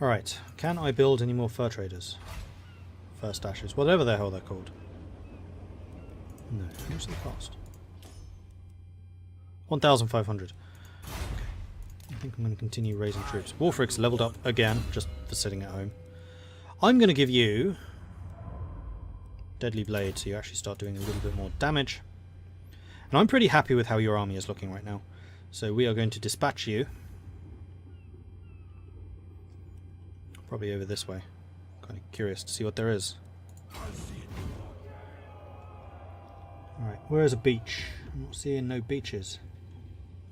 Alright, can I build any more fur traders? Fur stashes, whatever the hell they're called. No, how much do they cost? 1,500. Okay. I think I'm going to continue raising troops. Wolfric's leveled up again, just for sitting at home. I'm going to give you Deadly Blade, so you actually start doing a little bit more damage. And I'm pretty happy with how your army is looking right now. So we are going to dispatch you. Probably over this way. Kind of curious to see what there is. Alright, where is a beach? I'm not seeing no beaches.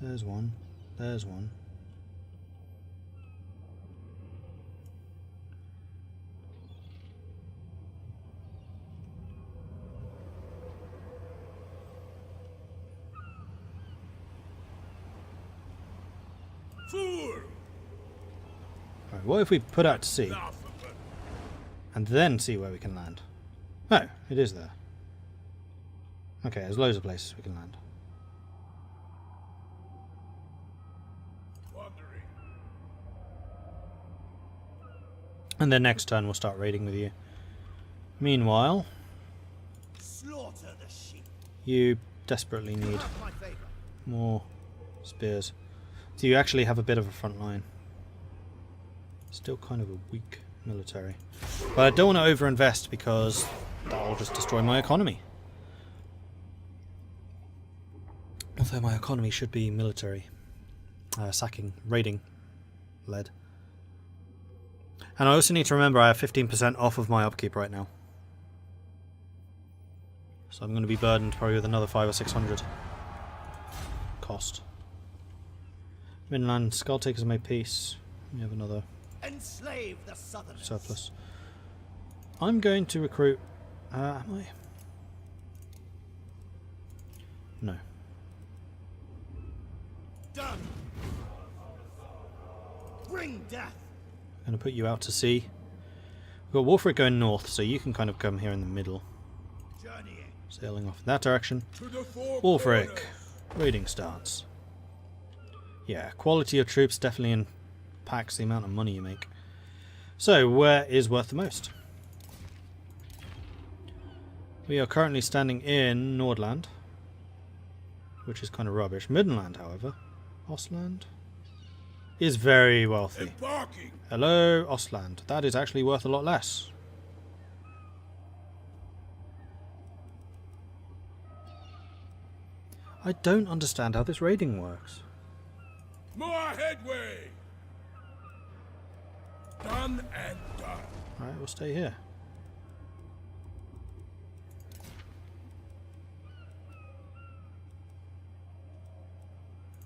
There's one. There's one. Alright, what if we put out to sea and then see where we can land? Oh, it is there. Okay, there's loads of places we can land. And then next turn we'll start raiding with you. Meanwhile, you desperately need more spears. So you actually have a bit of a front line. Still kind of a weak military. But I don't want to overinvest because that'll just destroy my economy. Although my economy should be military. Sacking, raiding led. And I also need to remember I have 15% off of my upkeep right now. So I'm going to be burdened probably with another 500 or 600 cost. Midland Skull Takers made peace. We have another enslave the Southerners. Surplus. I'm going to recruit. Am I? No. Done. Bring death. I'm going to put you out to sea. We've got Wolfric going north, so you can kind of come here in the middle. Journeying. Sailing off in that direction. Wolfric. Raiding starts. Yeah, quality of troops definitely impacts the amount of money you make. So, where is worth the most? We are currently standing in Nordland, which is kind of rubbish. Midland, however, Ostland, is very wealthy. Hello, Ostland. That is actually worth a lot less. I don't understand how this raiding works. More headway. Done and done. Alright, we'll stay here.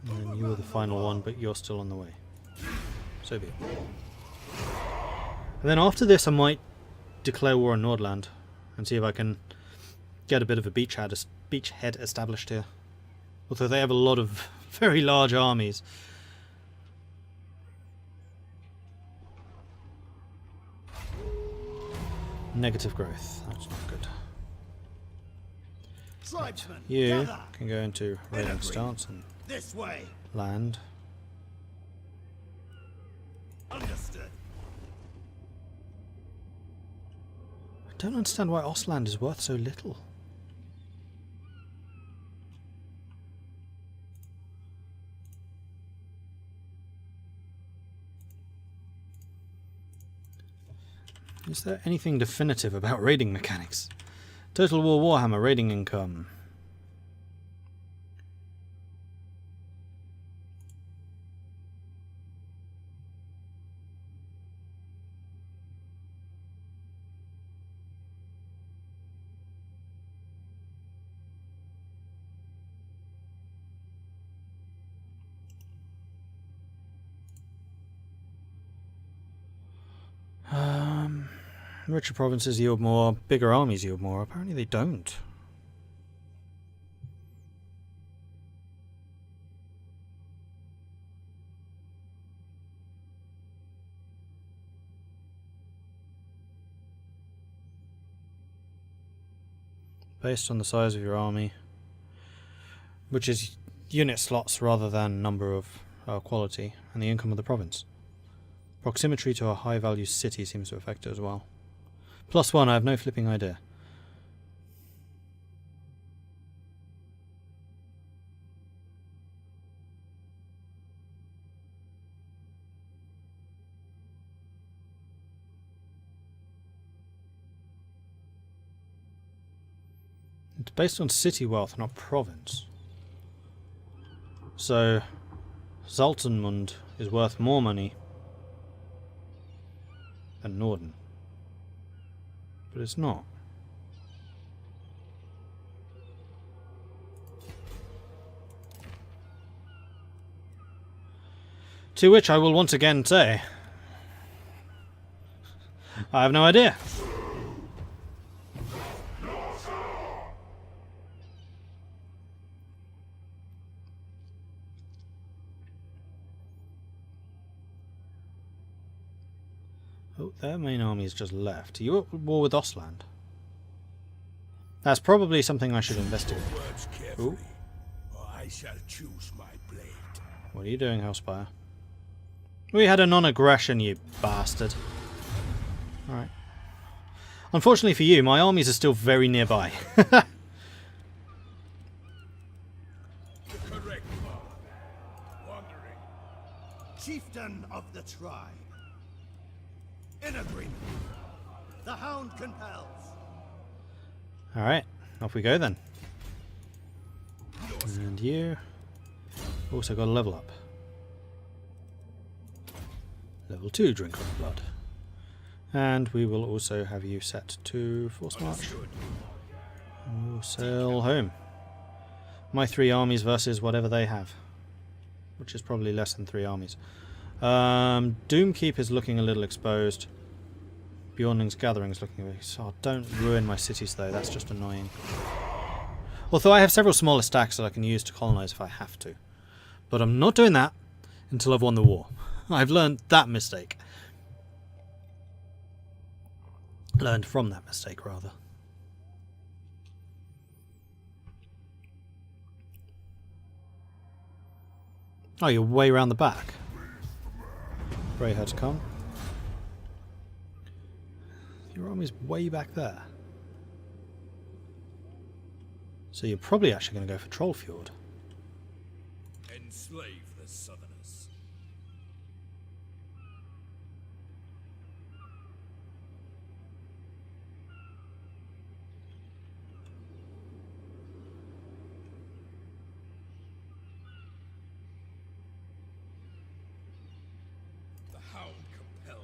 And then you were the final one, but you're still on the way. So be it. And then after this I might declare war on Nordland and see if I can get a bit of a beachhead established here. Although they have a lot of very large armies. Negative growth. That's not good. Right. You can go into raiding stance and this way. Land. Understood. I don't understand why Ostland is worth so little. Is there anything definitive about raiding mechanics? Total War Warhammer raiding income. Richer provinces yield more, bigger armies yield more. Apparently they don't. Based on the size of your army, which is unit slots rather than number of quality, and the income of the province. Proximity to a high-value city seems to affect it as well. +1, I have no flipping idea. It's based on city wealth, not province. So, Zaltenmund is worth more money than Norden. But it's not. To which I will once again say, I have no idea. Oh, their main army has just left. Are you at war with Ostland? That's probably something I should investigate. Words carefully, or I shall choose my blade. What are you doing, Hellspire? We had a non-aggression, you bastard. Alright. Unfortunately for you, my armies are still very nearby. The correct path. Wandering. Chieftain of the tribe. In agreement. The hound compels. Alright, off we go then. And you also got a level up. Level 2, drink of blood. And we will also have you set to force march. And we'll sail home. My 3 armies versus whatever they have. Which is probably less than 3 armies. Doomkeep is looking a little exposed. Bjorning's Gathering is looking a bit... Oh, don't ruin my cities though, that's just annoying. Although I have several smaller stacks that I can use to colonise if I have to. But I'm not doing that until I've won the war. I've learned that mistake. Learned from that mistake, rather. Oh, you're way round the back. Greyherd's come. Your army's way back there. So you're probably actually going to go for Trollfjord. Enslave the Southerners. The hound compels.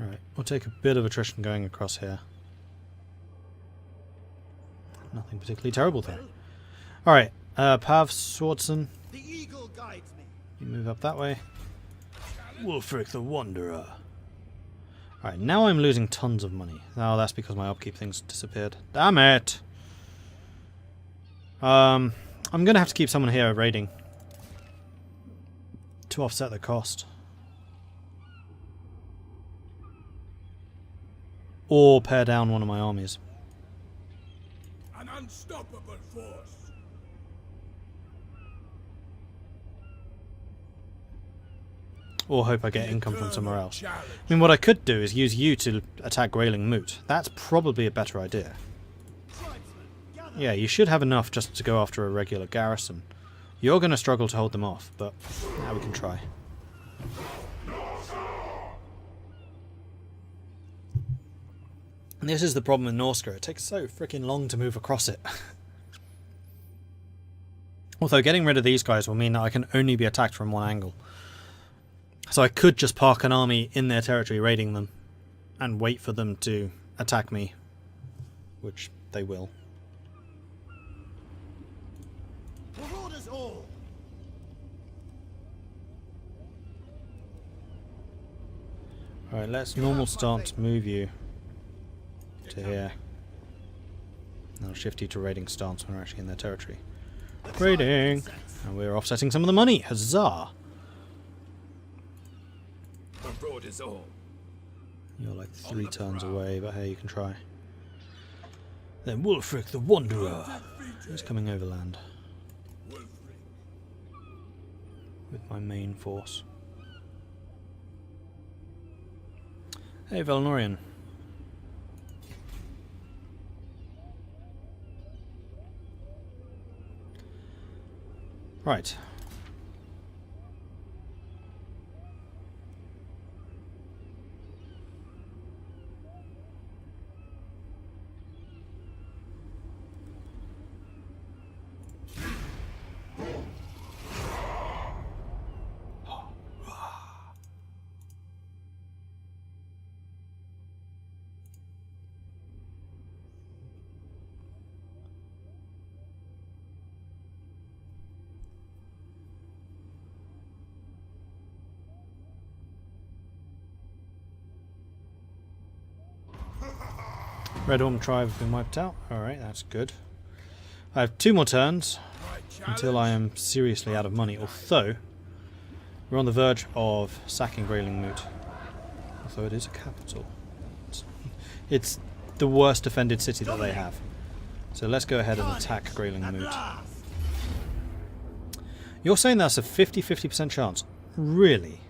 Alright, we'll take a bit of attrition going across here. Nothing particularly terrible there. Alright, Pav Swartzen. The eagle guides me. You move up that way. Wulfric the Wanderer. Alright, now I'm losing tons of money. Oh, that's because my upkeep things disappeared. Damn it! I'm going to have to keep someone here raiding. To offset the cost. Or pare down one of my armies. An unstoppable force. Or hope I get income from somewhere else. I mean, what I could do is use you to attack Grayling Moot. That's probably a better idea. Yeah, you should have enough just to go after a regular garrison. You're going to struggle to hold them off, but now we can try. And this is the problem with Norsca. It takes so freaking long to move across it. Although getting rid of these guys will mean that I can only be attacked from one angle. So I could just park an army in their territory raiding them and wait for them to attack me, which they will. Marauders all. Alright, let's normal stance move you to here. And I'll shift you to raiding stance when we're actually in their territory. Raiding! And we're offsetting some of the money! Huzzah! Abroad is all. You're like 3 turns away, but hey, you can try. Then Wulfric the Wanderer is coming overland with my main force. Hey, Valinorian. Right. Red Orm tribe have been wiped out. Alright, that's good. I have 2 more turns until I am seriously out of money, although we're on the verge of sacking Grayling Moot. Although it is a capital. It's the worst defended city that they have. So let's go ahead and attack Grayling Moot. You're saying that's a 50-50% chance? Really?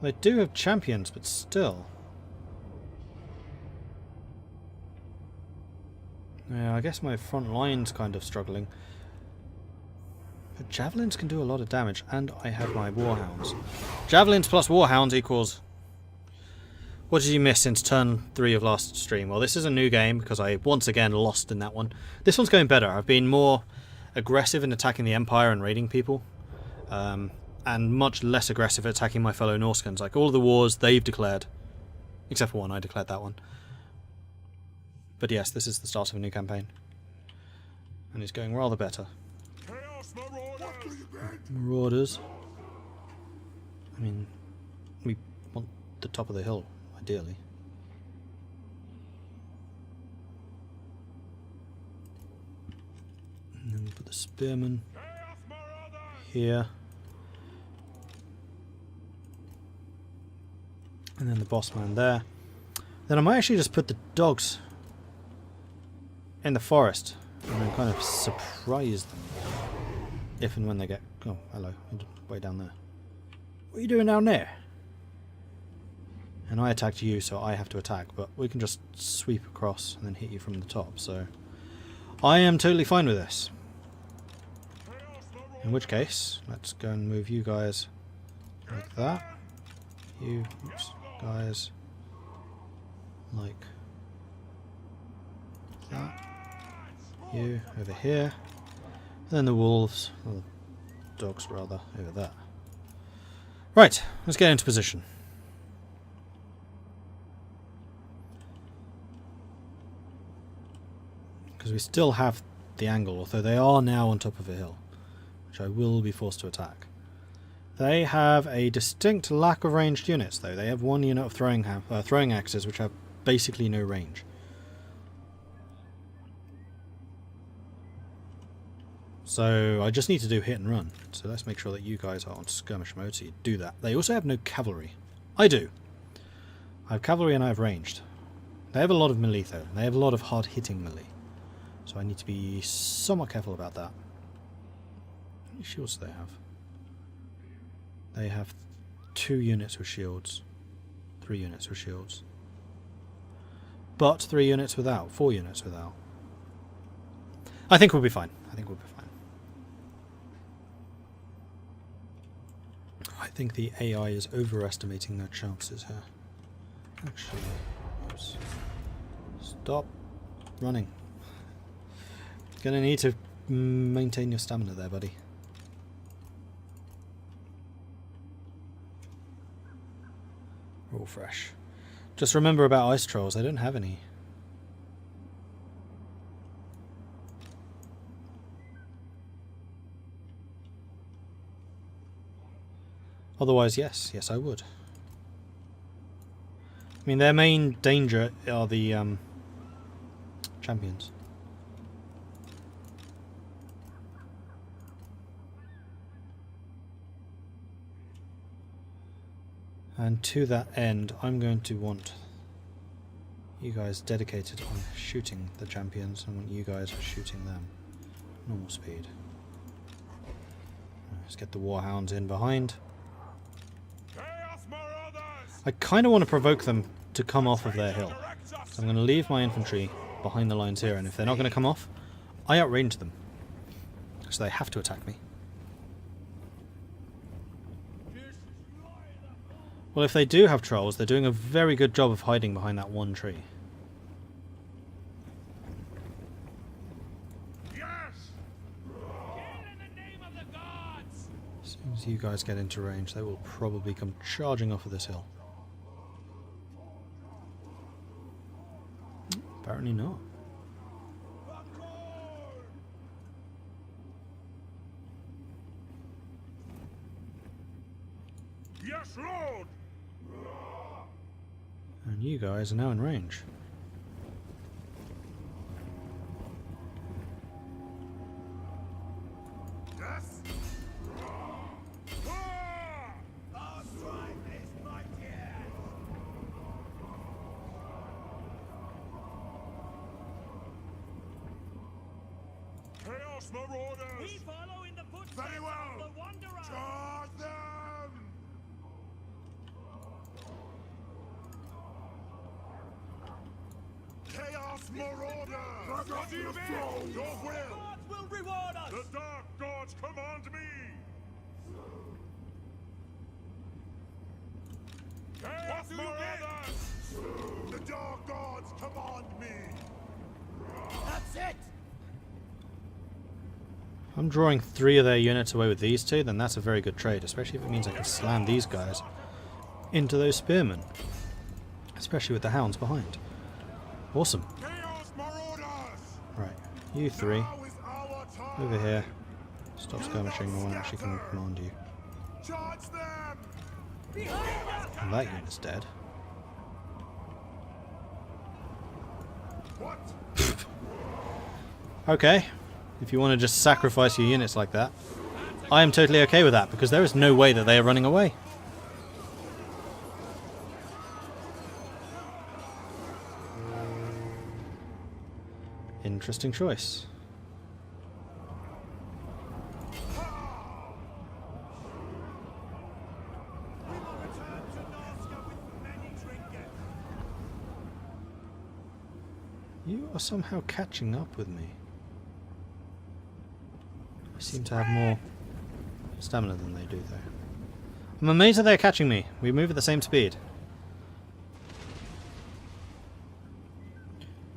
They do have champions, but still. Yeah, I guess my front line's kind of struggling. But javelins can do a lot of damage, and I have my warhounds. Javelins plus warhounds equals... What did you miss since turn 3 of last stream? Well, this is a new game, because I once again lost in that one. This one's going better. I've been more aggressive in attacking the Empire and raiding people. And much less aggressive at attacking my fellow Norscans. Like, all of the wars they've declared. Except for one, I declared that one. But yes, this is the start of a new campaign. And it's going rather better. Marauders. I mean, we want the top of the hill, ideally. And then we'll put the spearmen here. And then the boss man there. Then I might actually just put the dogs in the forest and then kind of surprise them if and when they get... Oh, hello. Way down there. What are you doing down there? And I attacked you, so I have to attack, but we can just sweep across and then hit you from the top, so... I am totally fine with this. In which case, let's go and move you guys like that. You guys like that. You over here. And then the wolves, or the dogs rather, over there. Right, let's get into position. Because we still have the angle, although they are now on top of a hill, which I will be forced to attack. They have a distinct lack of ranged units, though. They have 1 unit of throwing axes, which have basically no range. So I just need to do hit and run. So let's make sure that you guys are on skirmish mode, so you do that. They also have no cavalry. I do. I have cavalry and I have ranged. They have a lot of melee, though. They have a lot of hard-hitting melee. So I need to be somewhat careful about that. How many shields do they have? They have 2 units with shields. 3 units with shields. But 3 units without. 4 units without. I think we'll be fine. I think we'll be fine. I think the AI is overestimating their chances here. Actually, oops. Stop running. Gonna need to maintain your stamina there, buddy. We're all fresh. Just remember about ice trolls, I don't have any. Otherwise, yes, I would. I mean, their main danger are the champions. And to that end, I'm going to want you guys dedicated on shooting the champions. I want you guys shooting them. Normal speed. Let's get the warhounds in behind. I kind of want to provoke them to come off of their hill. So I'm going to leave my infantry behind the lines here, and if they're not going to come off, I outrange them. So they have to attack me. Well, if they do have trolls, they're doing a very good job of hiding behind that one tree. As soon as you guys get into range, they will probably come charging off of this hill. Apparently not. Yes, Lord. And you guys are now in range. Yes. Our strife is mightier. Chaos Marauders. We follow in the footsteps Very well. of the Wanderer. Charge them. Chaos Marauders. What do you mean? Your will. God will reward us. The Dark Gods command me. Chaos Marauders. The Dark Gods command me. That's it. If I'm drawing 3 of their units away with these 2, then that's a very good trade, especially if it means I can slam these guys into those spearmen. Especially with the hounds behind. Awesome. Chaos Marauders. Right, you 3, Now is our time. over here. Stop skirmishing, no one actually can command you. Charge them. And that unit's dead. What? Okay, if you want to just sacrifice your units like that, I am totally okay with that, because there is no way that they are running away. Interesting choice. We will return to Norsca with many trinkets. You are somehow catching up with me. I seem to have more stamina than they do, though. I'm amazed that they're catching me. We move at the same speed.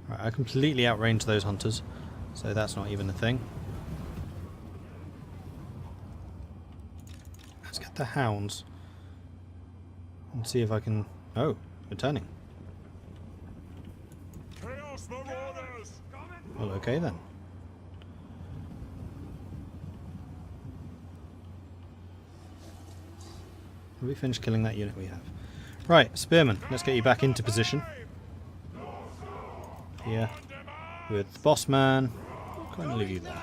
Right, I completely outranged those hunters, so that's not even a thing. Let's get the hounds and see if I can... Oh, we're turning. Chaos Marauders. Well, okay then. Have we finished killing that unit? We have. Right, Spearman, let's get you back into position. Here, with the boss man. Kind of leave you there.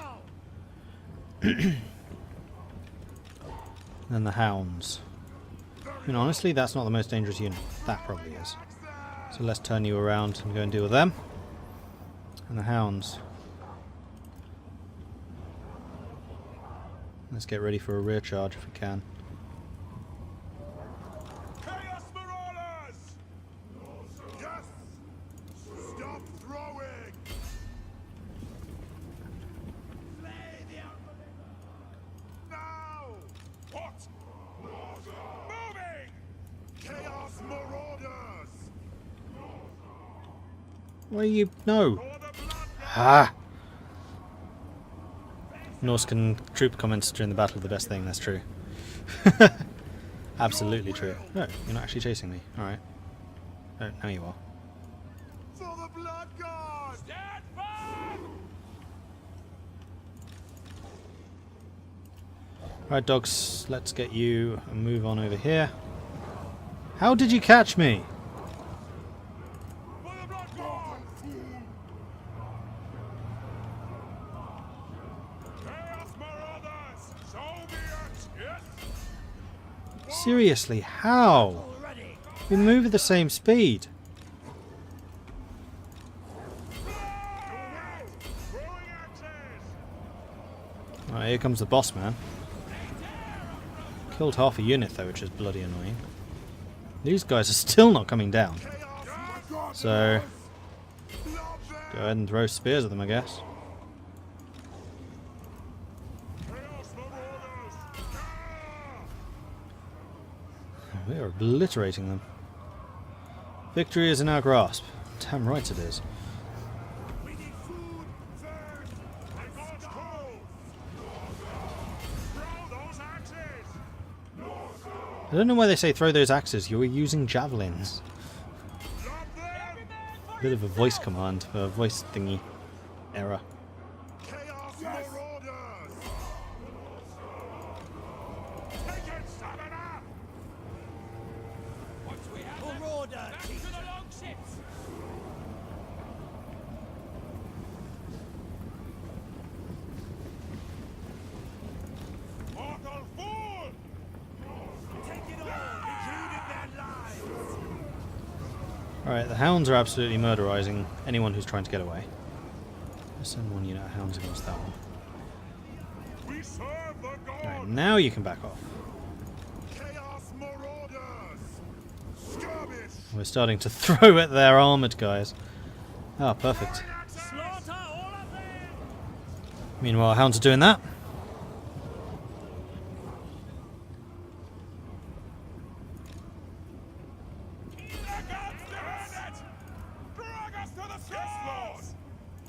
And the hounds. I mean, honestly, that's not the most dangerous unit. That probably is. So let's turn you around and go and deal with them. And the hounds. Let's get ready for a rear charge if we can. Chaos Marauders. Yes. Stop throwing. Now. What? Moving. Chaos Marauders. Why are you... No! For the blood. Ah! Norscan troop comments during the battle are the best thing, that's true. Absolutely true. No, you're not actually chasing me. Alright. Oh, now you are. For the blood god. Stand firm. Right, dogs, let's get you a move on over here. How did you catch me? For the blood god. Chaos Marauders. So be it. Yes. Seriously, how? Already. We move at the same speed. Throwing axes. Right, here comes the boss man. Killed half a unit though, which is bloody annoying. These guys are still not coming down. So, go ahead and throw spears at them, I guess. We are obliterating them. Victory is in our grasp. Damn right it is. We need food first. My God's cold. Throw those axes. I don't know why they say throw those axes. You were using javelins. Drop them. Bit of a voice command, a voice thingy error. Chaos Marauders. Take it, stamina. Once we have them, Marauder, back to chief. the longships. Mortal fool. Take it all, including their lives. Alright, the hounds are absolutely murderizing anyone who's trying to get away. Let's send one unit of hounds against that one. We serve the Alright, gods. now you can back off. Chaos Marauders. Skirmish. We're starting to throw at their armoured guys. Ah, perfect. Slaughter all of them. Meanwhile, hounds are doing that. The gods demand it. Drag us to the sword. Yes, Lord.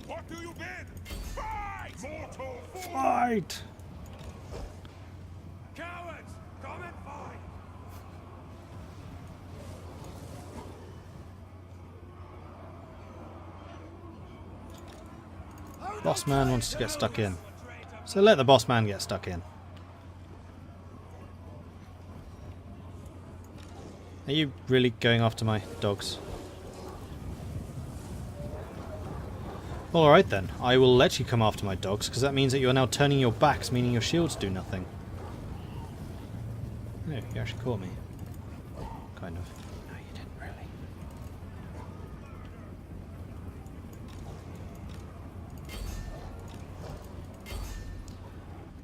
What do you bid? Fight. Mortal fool. Fight! Cowards, come and fight. Boss man wants to get stuck in. So let the boss man get stuck in. Are you really going after my dogs? Well, alright then. I will let you come after my dogs, because that means that you are now turning your backs, meaning your shields do nothing. No, you actually caught me. Kind of. No, you didn't really.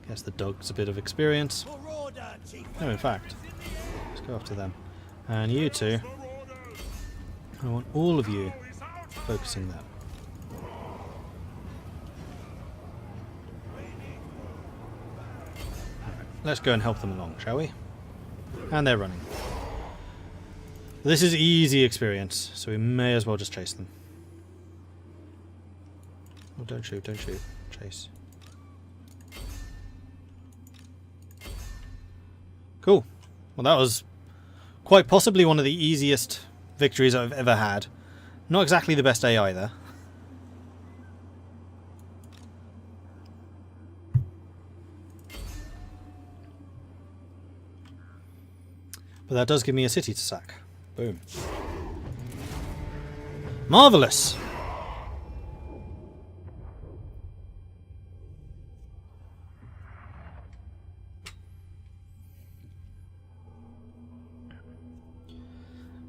Guess the dog's a bit of experience. Marauder, chief. No, in fact. Let's go after them. And you two, I want all of you focusing there. Alright, let's go and help them along, shall we? And they're running. This is easy experience, so we may as well just chase them. Oh, don't shoot, don't shoot. Chase. Cool. Well, that was quite possibly one of the easiest victories I've ever had. Not exactly the best AI either. But that does give me a city to sack. Boom. Marvellous!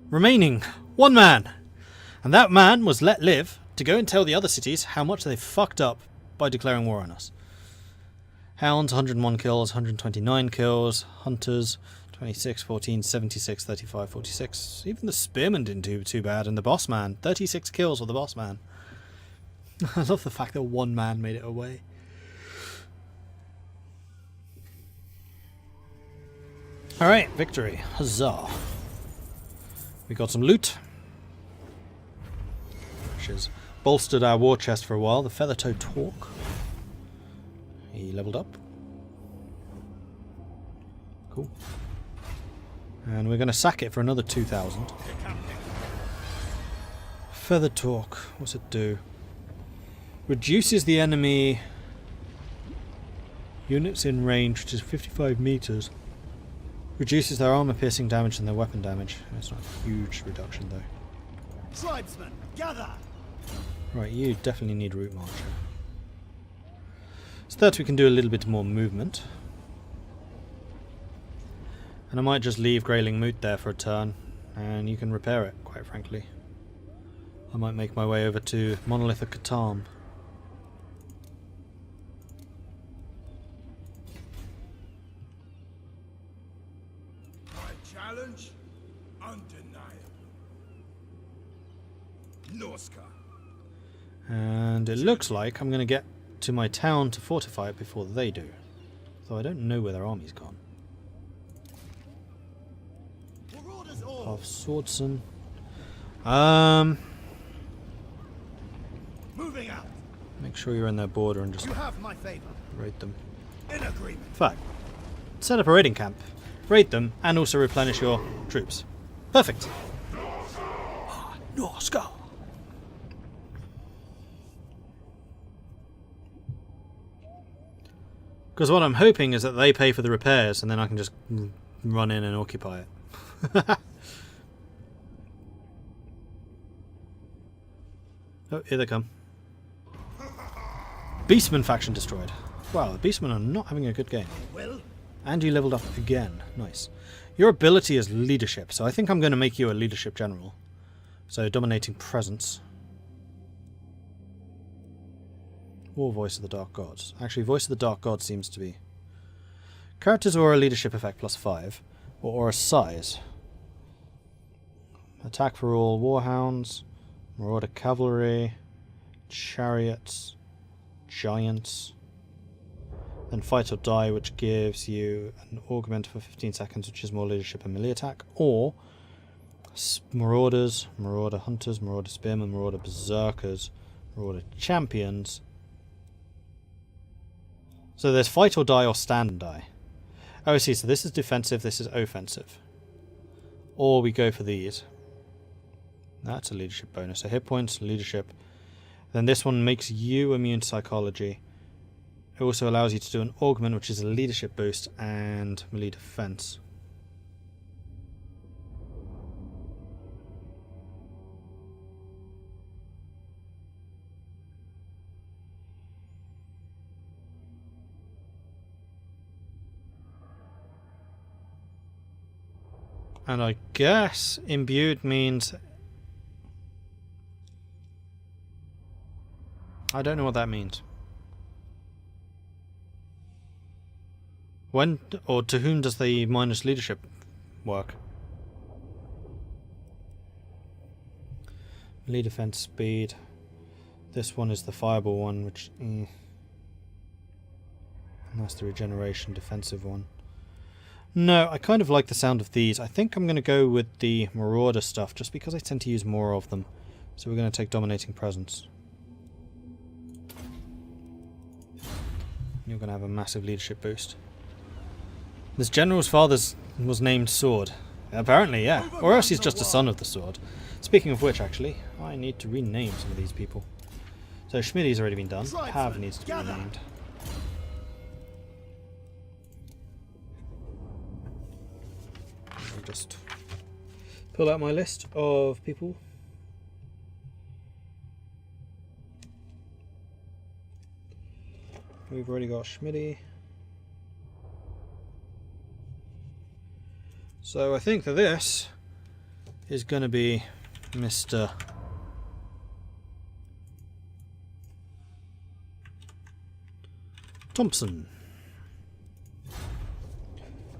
Remaining one man, and that man was let live to go and tell the other cities how much they've fucked up by declaring war on us. Hounds 101 kills, 129 kills, hunters 26, 14, 76, 35, 46. Even the spearmen didn't do too bad, and the boss man 36 kills with the boss man. I love the fact that one man made it away. Alright, victory. Huzzah. We got some loot, which has bolstered our war chest for a while. The Feathertoe Torque. He leveled up. Cool. And we're going to sack it for another 2,000. Feather Torque. What's it do? Reduces the enemy units in range to 55 meters. Reduces their armor piercing damage and their weapon damage. It's not a huge reduction though. Tribesmen, gather. Right, you definitely need route marcher. So that we can do a little bit more movement. And I might just leave Greyling Moot there for a turn, and you can repair it, quite frankly. I might make my way over to Monolith of Catan. My challenge? Undeniable. Norsca. And it looks like I'm going to get to my town to fortify it before they do. Though I don't know where their army's gone. Half swordsman. Moving out. Make sure you're in their border and just You have my favor. raid them. In agreement. Fuck. Set up a raiding camp, raid them, and also replenish your troops. Perfect. Norsca. Because what I'm hoping is that they pay for the repairs, and then I can just run in and occupy it. Oh, here they come. Beastman faction destroyed. Wow, the Beastmen are not having a good game. Well, And you leveled up again. Nice. Your ability is leadership, so I think I'm going to make you a leadership general. So, dominating presence. Or Voice of the Dark Gods. Actually, Voice of the Dark Gods seems to be... Characters aura leadership effect +5. Or aura size. Attack for all Warhounds. Marauder Cavalry. Chariots. Giants. Then Fight or Die, which gives you an augment for 15 seconds, which is more leadership and melee attack. Or Marauders, Marauder Hunters, Marauder Spearmen, Marauder Berserkers, Marauder Champions. So there's Fight or Die or Stand and Die. Oh, I see. So this is defensive, this is offensive. Or we go for these. That's a leadership bonus. So hit points, leadership. Then this one makes you immune to psychology. It also allows you to do an augment, which is a leadership boost and melee defense. And I guess imbued means... I don't know what that means. When or to whom does the minus leadership work? Melee defense speed. This one is the fireball one, which... And that's the regeneration defensive one. No, I kind of like the sound of these. I think I'm going to go with the Marauder stuff, just because I tend to use more of them. So we're going to take Dominating Presence. You're going to have a massive leadership boost. This general's father was named Sword. Apparently, yeah. Or else he's just a son of the Sword. Speaking of which, actually, I need to rename some of these people. So Schmidt's already been done. Pav needs to be renamed. I'll just pull out my list of people. We've already got Schmidt. So I think that this is going to be Mr. Thompson,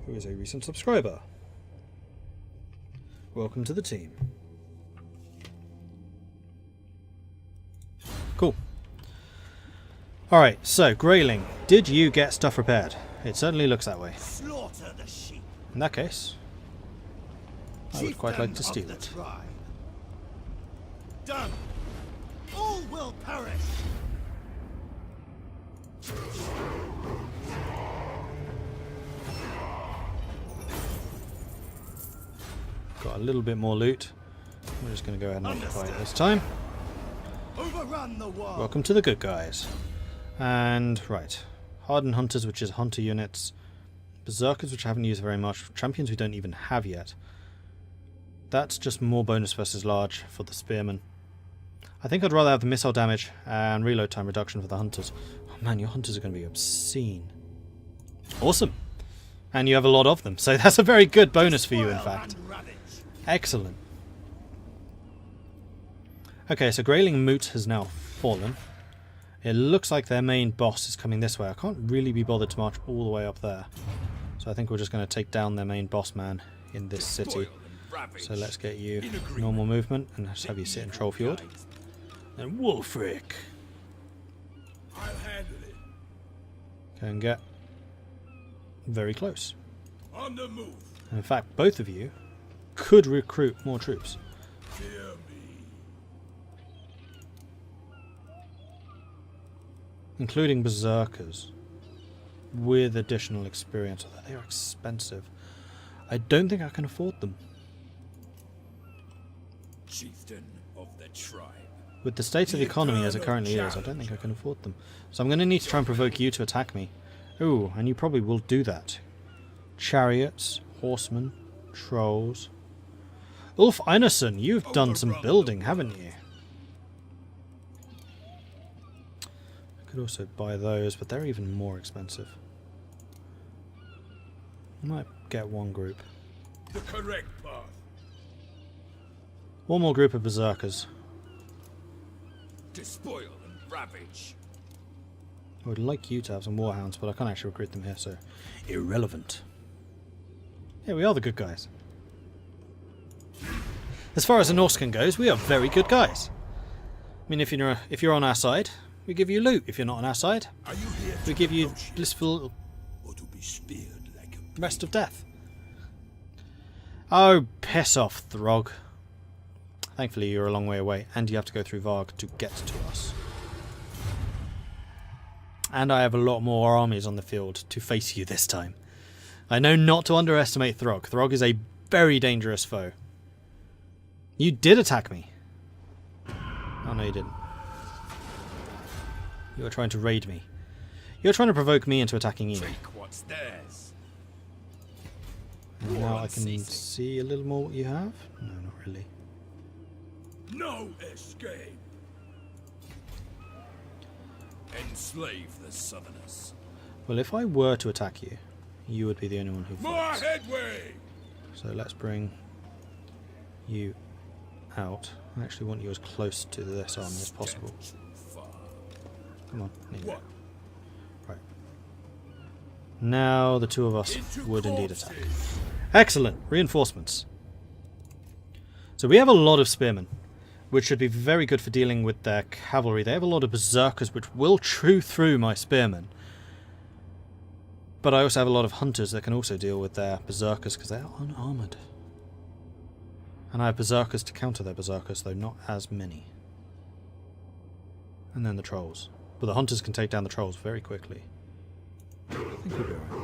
who is a recent subscriber. Welcome to the team. Cool. Alright, so Grayling, did you get stuff repaired? It certainly looks that way. slaughter the sheep. In that case, I would quite like to steal it. Done. All will perish. Got a little bit more loot. We're just going to go ahead and occupy it this time. Overrun the world. Welcome to the good guys. And, right. Hardened Hunters, which is Hunter units. Berserkers, which I haven't used very much. Champions we don't even have yet. That's just more bonus versus large for the Spearmen. I think I'd rather have the missile damage and reload time reduction for the Hunters. Oh man, your Hunters are going to be obscene. Awesome. And you have a lot of them, so that's a very good bonus for you, in fact. Excellent. Okay, so Grayling Moot has now fallen. It looks like their main boss is coming this way. I can't really be bothered to march all the way up there. So I think we're just going to take down their main boss man in this city. ravage. So let's get you normal movement and let's have you sit in Trollfjord. And Wolfric. I'll handle it. Can get very close. On the move. And in fact, both of you could recruit more troops. Fear me. Including berserkers. With additional experience. Although they are expensive. I don't think I can afford them. Chieftain of the tribe. With the state of the economy as it currently is, I don't think I can afford them. So I'm going to need to try and provoke you to attack me. Ooh, and you probably will do that. Chariots, horsemen, trolls. Ulf Einarsson, you've done some building, haven't you? I could also buy those, but they're even more expensive. I might get one group. The correct path. One more group of berserkers. Despoil and ravage. I would like you to have some warhounds, but I can't actually recruit them here, so irrelevant. Yeah, we are the good guys. As far as the Norscan goes, we are very good guys. I mean, if you're on our side, we give you loot. If you're not on our side, Are you here we to give you negotiate, blissful or to be speared like a rest of death. Oh, piss off, Throg. Thankfully, you're a long way away, and you have to go through Varg to get to us. And I have a lot more armies on the field to face you this time. I know not to underestimate Throg. Throg is a very dangerous foe. You did attack me. Oh no, you didn't. You were trying to raid me. You're trying to provoke me into attacking you. take what's theirs. And now I can see a little more what you have? No, not really. No escape. Enslave the Southerners. Well, if I were to attack you, you would be the only one who More fights. headway. So let's bring you out. I actually want you as close to this army as possible. Step too far. Come on. There you go. What? Right. Now the two of us Into would indeed attack. corpses. Excellent! Reinforcements. So we have a lot of spearmen, which should be very good for dealing with their cavalry. They have a lot of berserkers, which will chew through my spearmen. But I also have a lot of hunters that can also deal with their berserkers, because they are unarmoured. And I have berserkers to counter their berserkers, though not as many. And then the trolls. But the hunters can take down the trolls very quickly. I think we'll be alright.